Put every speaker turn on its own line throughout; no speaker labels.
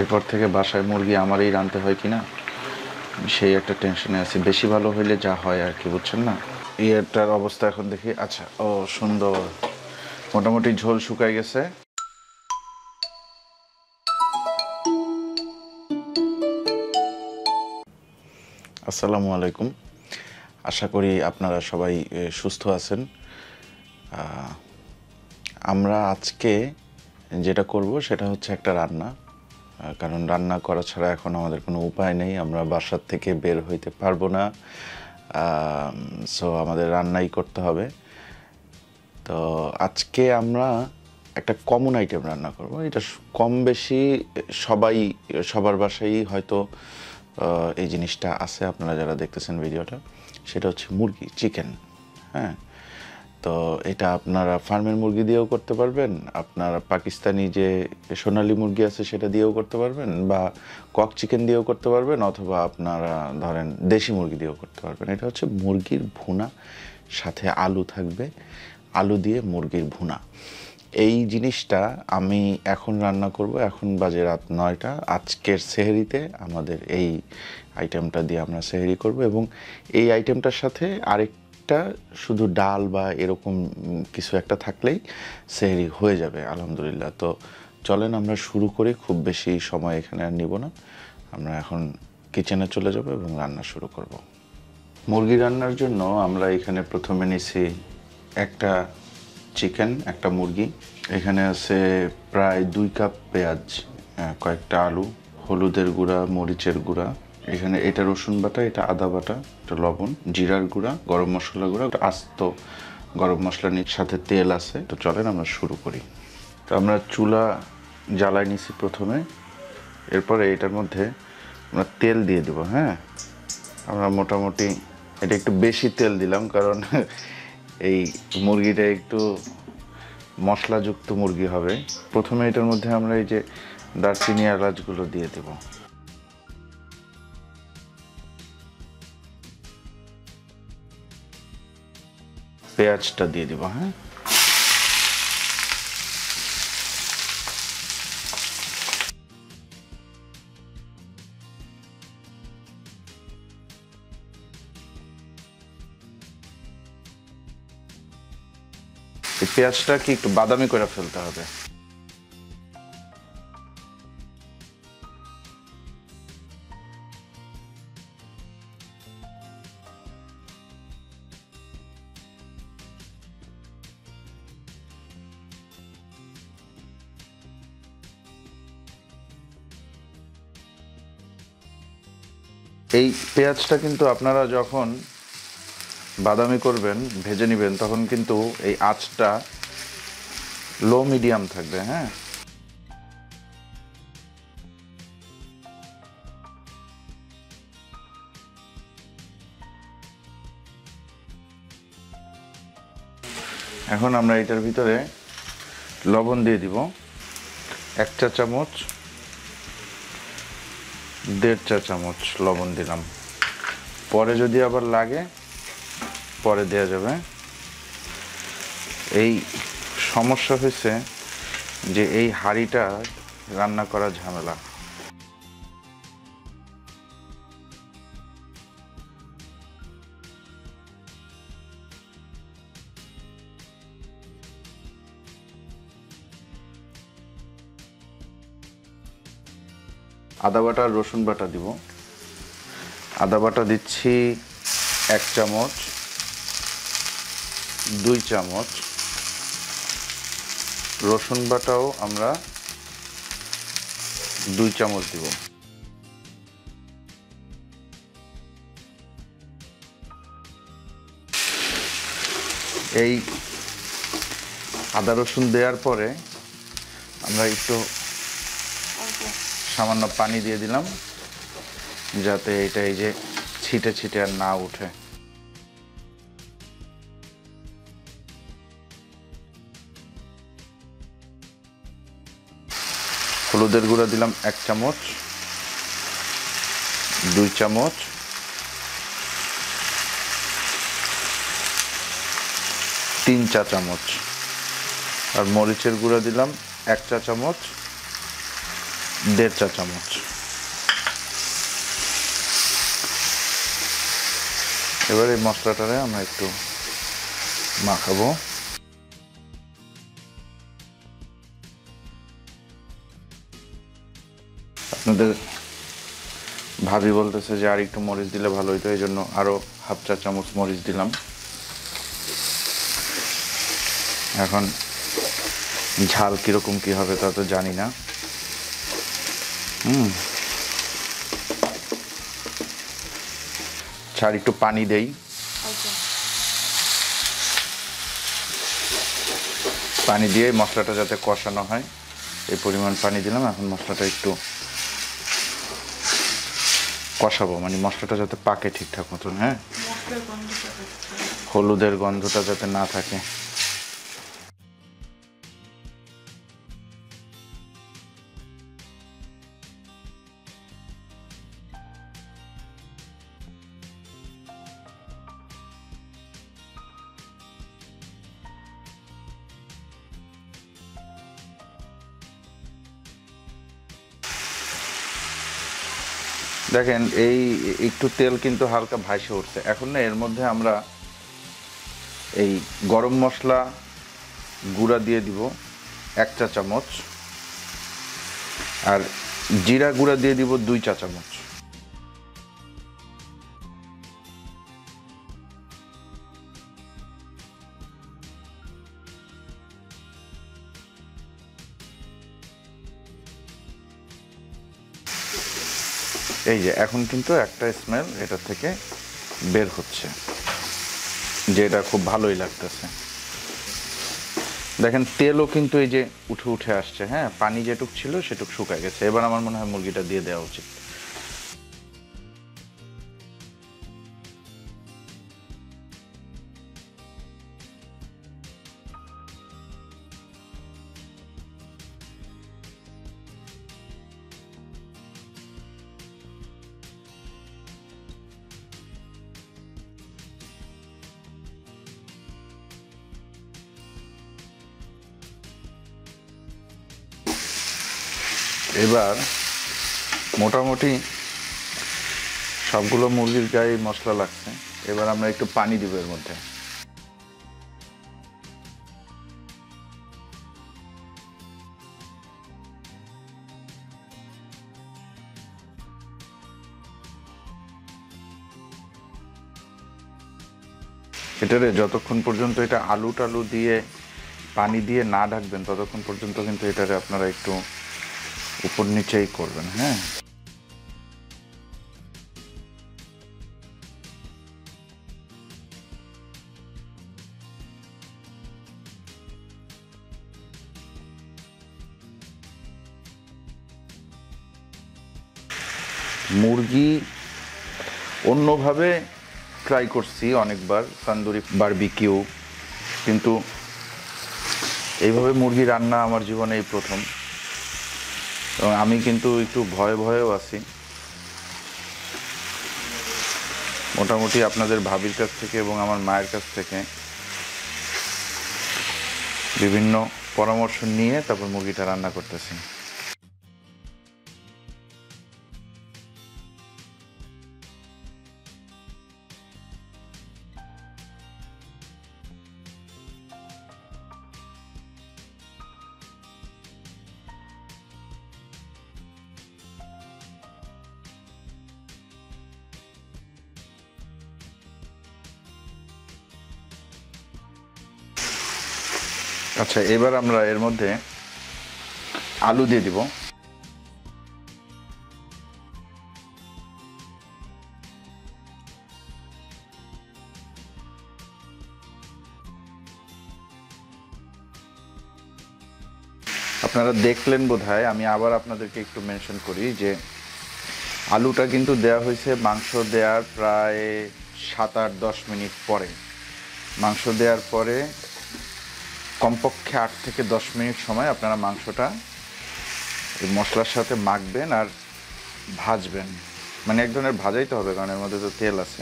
এরপর থেকে বাসায় মুরগি আমারই রাঁধতে হয় কিনা সেই একটা টেনশনে আছি। বেশি ভালো হইলে যা হয় আর কি, বুঝছেন না? ইয়েটার অবস্থা এখন দেখি। আচ্ছা, ও সুন্দর, মোটামুটি ঝোল শুকাই গেছে। আসসালামু আলাইকুম, আশা করি আপনারা সবাই সুস্থ আছেন। আমরা আজকে যেটা করব সেটা হচ্ছে একটা রান্না, কারণ রান্না করা ছাড়া এখন আমাদের কোনো উপায় নেই, আমরা বাসার থেকে বের হইতে পারবো না। সো আমাদের রান্নাই করতে হবে। তো আজকে আমরা একটা কমন আইটেম রান্না করব। এটা কম বেশি সবার বাসায় হয়তো এই জিনিসটা আছে, আপনারা যারা দেখতেছেন ভিডিওটা। সেটা হচ্ছে মুরগি, চিকেন। হ্যাঁ, তো এটা আপনারা ফার্মের মুরগি দিয়েও করতে পারবেন, আপনারা পাকিস্তানি যে সোনালী মুরগি আছে সেটা দিয়েও করতে পারবেন, বা কক চিকেন দিয়েও করতে পারবেন, অথবা আপনারা ধরেন দেশি মুরগি দিয়েও করতে পারবেন। এটা হচ্ছে মুরগির ভুনা, সাথে আলু থাকবে, আলু দিয়ে মুরগির ভুনা। এই জিনিসটা আমি এখন রান্না করব। এখন বাজে রাত 9টা। আজকের সেহরিতে আমাদের এই আইটেমটা দিয়ে আমরা সেহরি করব, এবং এই আইটেমটার সাথে আরেকটা শুধু ডাল বা এরকম কিছু একটা থাকলেই সেহরি হয়ে যাবে আলহামদুলিল্লাহ। তো চলেন আমরা শুরু করি, খুব বেশি সময় এখানে আর নিব না। আমরা এখন কিচেনে চলে যাব এবং রান্না শুরু করব। মুরগি রান্নার জন্য আমরা এখানে প্রথমে নিছি একটা চিকেন, একটা মুরগি। এখানে আছে প্রায় 2 কাপ পেঁয়াজ, কয়েকটা আলু, হলুদের গুঁড়া, মরিচের গুঁড়া, এখানে এটা রসুন বাটা, এটা আদা বাটা, এটা লবণ, জিরার গুঁড়া, গরম মশলা গুঁড়া, আস্ত গরম মশলা নিয়ে সাথে তেল আছে। তো চলেন আমরা শুরু করি। তো আমরা চুলা জ্বালাই নিছি প্রথমে, এরপরে এটার মধ্যে আমরা তেল দিয়ে দেবো। হ্যাঁ, আমরা মোটামুটি এটা একটু বেশি তেল দিলাম, কারণ এই মুরগিটা একটু মশলাযুক্ত মুরগি হবে। প্রথমে এটার মধ্যে আমরা এই যে দারচিনি এলাচগুলো দিয়ে দেব। পেঁয়াজটা দিয়ে দিব। হ্যাঁ, এই পেঁয়াজটা কি একটু বাদামি করে ফেলতে হবে। এই পেঁয়াজটা কিন্তু আপনারা যখন বাদামি করবেন, ভেজে নেবেন, তখন কিন্তু এই আঁচটা লো মিডিয়াম থাকবে। হ্যাঁ, এখন আমরা এটার ভিতরে লবণ দিয়ে দিব 1 চা চামচ, 1.5 চা চামচ লবণ দিলাম। পরে যদি আবার লাগে পরে দেওয়া যাবে। এই সমস্যা হয়েছে যে এই হাঁড়িটা রান্না করা ঝামেলা। আদা বাটা আর রসুন বাটা দিব। আদা বাটা দিচ্ছি 1 চামচ, 2 চামচ। রসুন বাটাও আমরা 2 চামচ দিব। এই আদা রসুন দেওয়ার পরে আমরা একটু সামান্য পানি দিয়ে দিলাম, যাতে এটা এই যে ছিটে ছিটে আর না উঠে। হলুদের গুঁড়া দিলাম 1 চামচ, 2 চামচ, 3 চা চামচ, আর মরিচের গুঁড়া দিলাম 1 চা চামচ, 1.5 চা চামচ। এবার এই মশলাটারে আমরা একটু মাখাবো। আপনাদের ভাবি বলতেছে যে আর একটু মরিচ দিলে ভালো হইতো, এই জন্য আরও 1/2 চা চামচ মরিচ দিলাম। এখন ঝাল কীরকম কী হবে তা তো জানি না। আর একটু পানি দেই। পানি দিয়ে মশলাটা যাতে কষানো হয় এই পরিমাণ পানি দিলাম। এখন মশলাটা একটু কষাবো, মানে মশলাটা যাতে পাকে ঠিকঠাক মতন। হ্যাঁ, হলুদের গন্ধটা যাতে না থাকে। দেখেন এই একটু তেল কিন্তু হালকা ভাসে উঠছে। এখন না এর মধ্যে আমরা এই গরম মশলা গুঁড়া দিয়ে দিব 1 চা চামচ, আর জিরা গুঁড়া দিয়ে দিব 2 চা চামচ। এই যে এখন কিন্তু একটা স্মেল এটা থেকে বের হচ্ছে, যেটা খুব ভালোই লাগতেছে। দেখেন তেলও কিন্তু এই যে উঠে উঠে আসছে। হ্যাঁ, পানি যেটুক ছিল সেটুক শুকায় গেছে। এবার আমার মনে হয় মুরগিটা দিয়ে দেওয়া উচিত। এবার মোটামুটি সবগুলো মুরগির গায়ে মশলা লাগছে। এবার আমরা একটু পানি দিব এর মধ্যে। এটারে যতক্ষণ পর্যন্ত এটা আলু টালু দিয়ে পানি দিয়ে না ঢাকবেন ততক্ষণ পর্যন্ত কিন্তু এটারে আপনারা একটু উপর নিচেই করবেন। হ্যাঁ, মুরগি অন্যভাবে ট্রাই করছি অনেকবার, তন্দুরি বারবিকিউ, কিন্তু এইভাবে মুরগি রান্না আমার জীবনে এই প্রথম। এবং আমি কিন্তু একটু ভয়েও আছি। মোটামুটি আপনাদের ভাবির কাছ থেকে এবং আমার মায়ের কাছ থেকে বিভিন্ন পরামর্শ নিয়ে তারপর মুরগিটা রান্না করতেছি। আচ্ছা, এবার আমরা এর মধ্যে আলু দিয়ে দিব। আপনারা দেখলেন বোধহয়, আমি আবার আপনাদেরকে একটু মেনশন করি যে আলুটা কিন্তু দেয়া হয়েছে মাংস দেওয়ার প্রায় 7-8-10 মিনিট পরে। মাংস দেওয়ার পরে কমপক্ষে 8 থেকে 10 মিনিট সময় আপনারা মাংসটা এই মশলার সাথে মাখবেন আর ভাজবেন। মানে এক ধরনের ভাজাইতে হবে, কারণ এর মধ্যে তো তেল আছে।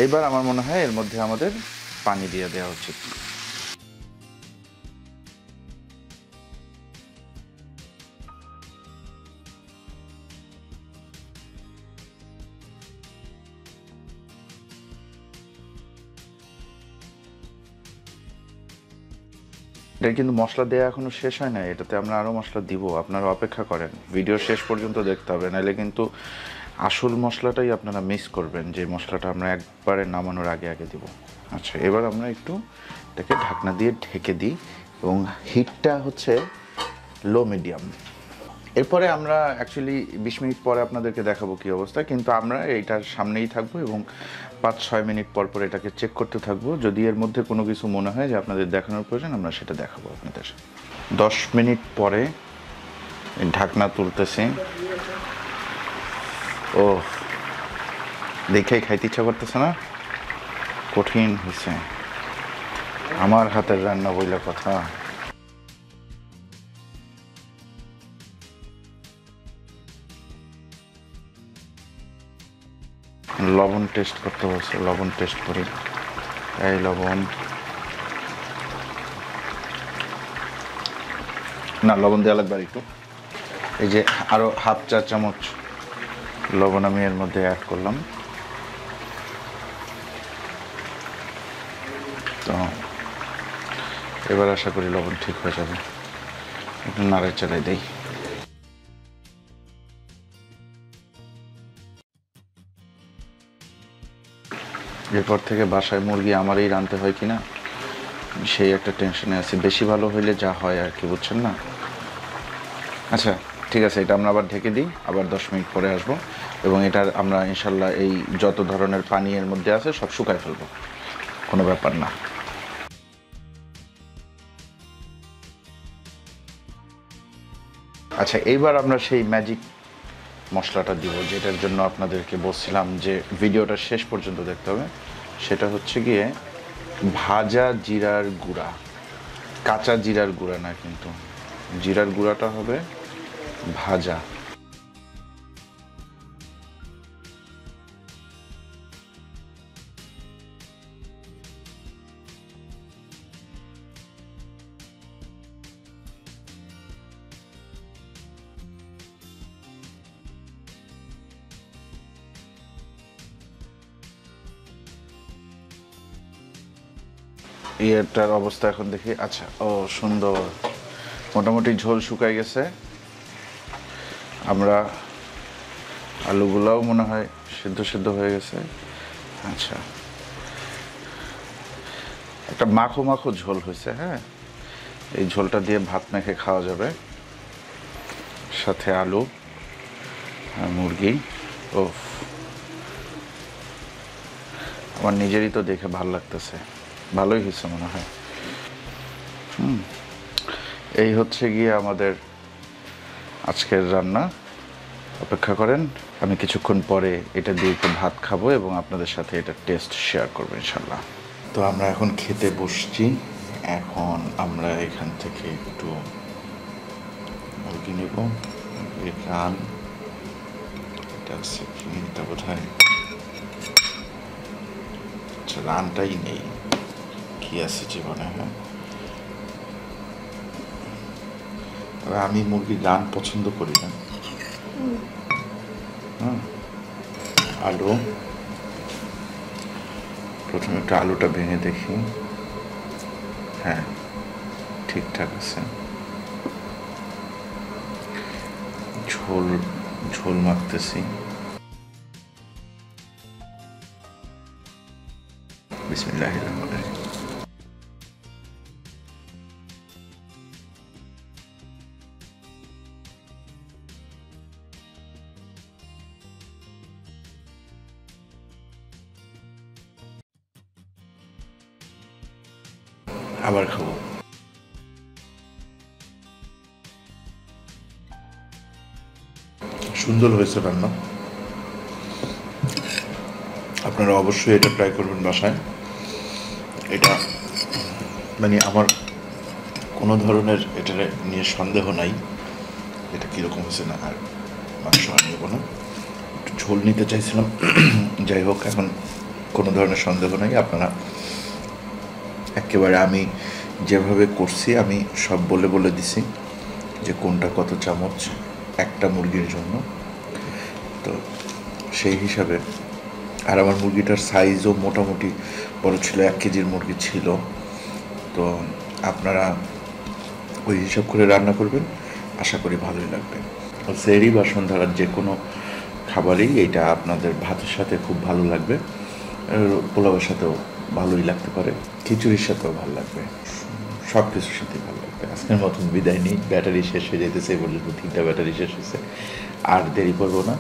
এবার আমার মনে হয় এর মধ্যে আমাদের পানি দিয়ে দেওয়া উচিত। এটা কিন্তু মশলা দেওয়া এখনো শেষ হয় না, এটাতে আমরা আরও মশলা দিব, আপনারা অপেক্ষা করেন, ভিডিও শেষ পর্যন্ত দেখতে হবে, নাহলে কিন্তু আসল মশলাটাই আপনারা মিস করবেন, যে মশলাটা আমরা একবারে নামানোর আগে আগে দিব। আচ্ছা, এবার আমরা একটু এটাকে ঢাকনা দিয়ে ঢেকে দিই এবং হিটটা হচ্ছে লো মিডিয়াম। এরপরে আমরা অ্যাকচুয়ালি 20 মিনিট পরে আপনাদেরকে দেখাবো কী অবস্থা, কিন্তু আমরা এইটার সামনেই থাকবো এবং 5-6 মিনিট পর পর এটাকে চেক করতে থাকবো। যদি এর মধ্যে কোনো কিছু মনে হয় যে আপনাদের দেখানোর প্রয়োজন, আমরা সেটা দেখাবো আপনাদের। 10 মিনিট পরে ঢাকনা তুলতেছি। ও, দেখেই খাইতে ইচ্ছা করতেছে না? কঠিন হয়েছে আমার হাতের রান্না বইলা কথা। লবণ টেস্ট করতে বলছে, লবণ টেস্ট করি। এই লবণ, না লবণ দেওয়া লাগবে আর একটু। এই যে আরও হাফ চা চামচ লবণ আমি এর মধ্যে অ্যাড করলাম। তো এবার আশা করি লবণ ঠিক হয়ে যাবে। একটু নাড়াই চাড়াই দেই। এরপর থেকে বাসায় মুরগি আমারই রাঁধতে হয় কিনা সেই একটা টেনশনে আছি। বেশি ভালো হইলে যা হয় আর কি, বুঝছেন না? আচ্ছা ঠিক আছে, এটা আমরা আবার ঢেকে দিই, আবার 10 মিনিট পরে আসবো এবং এটার আমরা ইনশাল্লাহ এই যত ধরনের পানি এর মধ্যে আছে সব শুকায় ফেলবো, কোনো ব্যাপার না। আচ্ছা, এইবার আমরা সেই ম্যাজিক মশলাটা দিব, যেটার জন্য আপনাদেরকে বলছিলাম যে ভিডিওটা শেষ পর্যন্ত দেখতে হবে। সেটা হচ্ছে গিয়ে ভাজা জিরার গুঁড়া, কাঁচা জিরার গুঁড়া না, কিন্তু জিরার গুঁড়াটা হবে ভাজা। ইয়েটার অবস্থা এখন দেখি। আচ্ছা, ও সুন্দর, মোটামুটি ঝোল শুকাই গেছে। আমরা আলুগুলাও মনে হয় সিদ্ধ সিদ্ধ হয়ে গেছে। আচ্ছা, একটা মাখো মাখো ঝোল হয়েছে। হ্যাঁ, এই ঝোলটা দিয়ে ভাত মেখে খাওয়া যাবে, সাথে আলু আর মুরগি। ও, আমার নিজেরই তো দেখে ভালো লাগতেছে, ভালোই হয়েছে মনে হয়। এই হচ্ছে গিয়ে আমাদের আজকের রান্না। অপেক্ষা করেন, আমি কিছুক্ষণ পরে এটা দিয়ে একটু ভাত খাবো এবং আপনাদের সাথে এটা টেস্ট শেয়ার করবো ইনশাল্লাহ। তো আমরা এখন খেতে বসছি। এখন আমরা এখান থেকে একটু মুরগি নেব, রান, এটা হচ্ছে এটা বোধ হয়, আচ্ছা রানটাই নেই, কি আছে জীবনে। হ্যাঁ, তবে আমি মুরগির রান পছন্দ করি না। আলু, প্রথমে একটু আলুটা ভেঙে দেখি। হ্যাঁ, ঠিকঠাক আছে। ঝোল ঝোল মাখতেছি। বিসমিল্লাহির রহমানির রহিম। আবার খাবো। সুন্দর হয়েছে রান্না, আপনারা অবশ্যই এটা ট্রাই করবেন বাসায়। এটা মানে আমার কোনো ধরনের এটা নিয়ে সন্দেহ নাই এটা কীরকম হয়েছে। না, আর মাংস আর নেব না, একটু ঝোল নিতে চাইছিলাম। যাই হোক, এখন কোনো ধরনের সন্দেহ নাই। আপনারা একেবারে আমি যেভাবে করছি আমি সব বলে বলে দিছি যে কোনটা কত চামচ একটা মুরগির জন্য। তো সেই হিসাবে, আর আমার মুরগিটার সাইজও মোটামুটি বড় ছিল, 1 কেজির মুরগি ছিল। তো আপনারা ওই হিসাব করে রান্না করবেন, আশা করি ভালোই লাগবে। সেহরি বা সন্ধ্যার যে কোনো খাবারই এটা আপনাদের ভাতের সাথে খুব ভালো লাগবে, পোলাওয়ের সাথেও ভালোই লাগতে পারে, খিচুড়ির সাথেও ভালো লাগবে, সব কিছুর সাথেই ভালো লাগবে। আজকের মতন বিদায় নিই, ব্যাটারি শেষ হয়ে যেতেছে, এই পর্যন্ত 3টা ব্যাটারি শেষ হয়েছে। আর দেরি করবো না,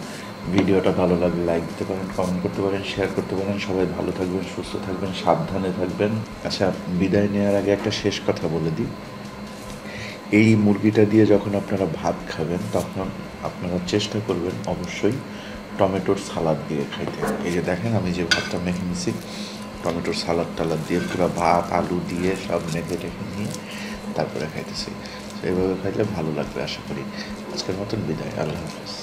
ভিডিওটা ভালো লাগলে লাইক দিতে পারেন, কমেন্ট করতে পারেন, শেয়ার করতে পারেন। সবাই ভালো থাকবেন, সুস্থ থাকবেন, সাবধানে থাকবেন। আচ্ছা, বিদায় নেওয়ার আগে একটা শেষ কথা বলে দিই। এই মুরগিটা দিয়ে যখন আপনারা ভাত খাবেন তখন আপনারা চেষ্টা করবেন অবশ্যই টমেটোর সালাদ দিয়ে খাইতে। এই যে দেখেন আমি যে ভাতটা মেখে নিয়েছি, টমেটোর সালাদ টালাদ দিয়ে পুরো ভাত আলু দিয়ে সব মেখে টেখে নিয়ে তারপরে খাইতেছি। এইভাবে খাইলে ভালো লাগবে আশা করি। আজকের মতন বিদায়, আল্লাহ হাফেজ।